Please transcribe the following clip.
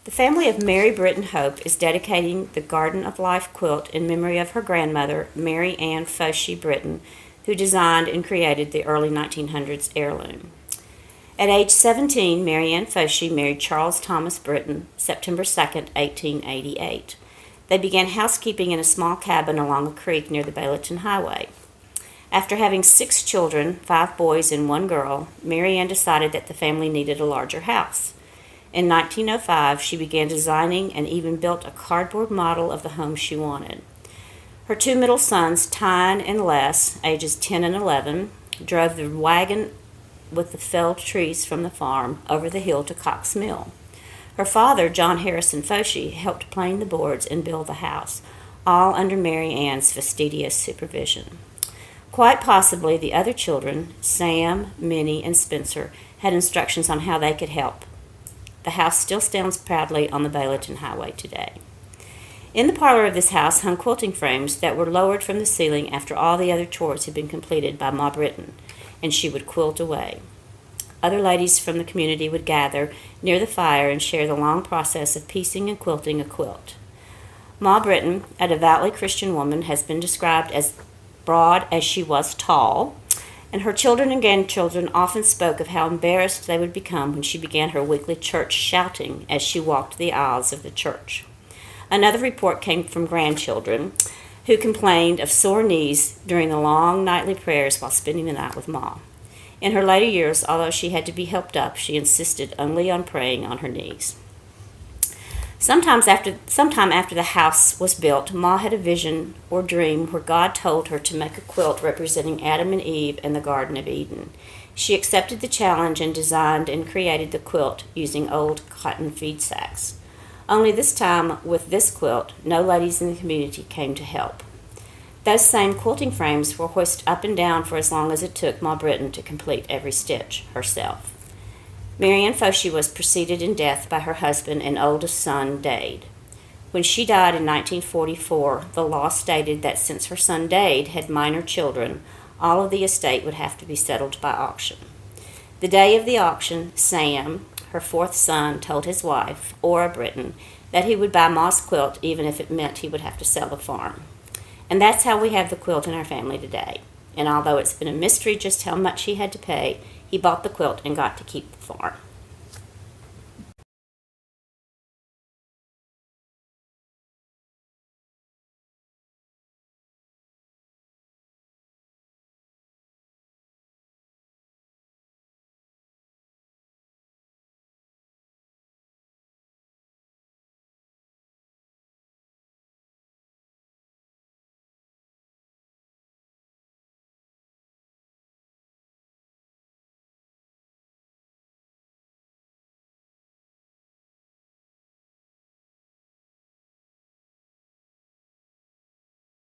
The family of Mary Britton Hope is dedicating the Garden of Life quilt in memory of her grandmother, Mary Ann Foshee Britton, who designed and created the early 1900s heirloom. At age 17, Mary Ann Foshee married Charles Thomas Britton, September 2, 1888. They began housekeeping in a small cabin along a creek near the Baileyton Highway. After having 6 children, 5 boys and 1 girl, Mary Ann decided that the family needed a larger house. In 1905, she began designing and even built a cardboard model of the home she wanted. Her 2 middle sons, Tine and Les, ages 10 and 11, drove the wagon with the felled trees from the farm over the hill to Cox Mill. Her father, John Harrison Foshee, helped plane the boards and build the house, all under Mary Ann's fastidious supervision. Quite possibly the other children, Sam, Minnie, and Spencer, had instructions on how they could help. The house still stands proudly on the Baileyton Highway today. In the parlor of this house hung quilting frames that were lowered from the ceiling after all the other chores had been completed by Ma Britton, and she would quilt away. Other ladies from the community would gather near the fire and share the long process of piecing and quilting a quilt. Ma Britton, a devoutly Christian woman, has been described as broad as she was tall, and her children and grandchildren often spoke of how embarrassed they would become when she began her weekly church shouting as she walked the aisles of the church. Another report came from grandchildren who complained of sore knees during the long nightly prayers while spending the night with Ma. In her later years, although she had to be helped up, she insisted only on praying on her knees. Sometime after the house was built, Ma had a vision or dream where God told her to make a quilt representing Adam and Eve in the Garden of Eden. She accepted the challenge and designed and created the quilt using old cotton feed sacks. Only this time, with this quilt, no ladies in the community came to help. Those same quilting frames were hoisted up and down for as long as it took Ma Britton to complete every stitch herself. Mary Ann Foshee was preceded in death by her husband and oldest son, Dade. When she died in 1944, the law stated that since her son Dade had minor children, all of the estate would have to be settled by auction. The day of the auction, Sam, her 4th son, told his wife, Ora Britton, that he would buy Ma's quilt even if it meant he would have to sell the farm. And that's how we have the quilt in our family today. And although it's been a mystery just how much he had to pay, he bought the quilt and got to keep the farm.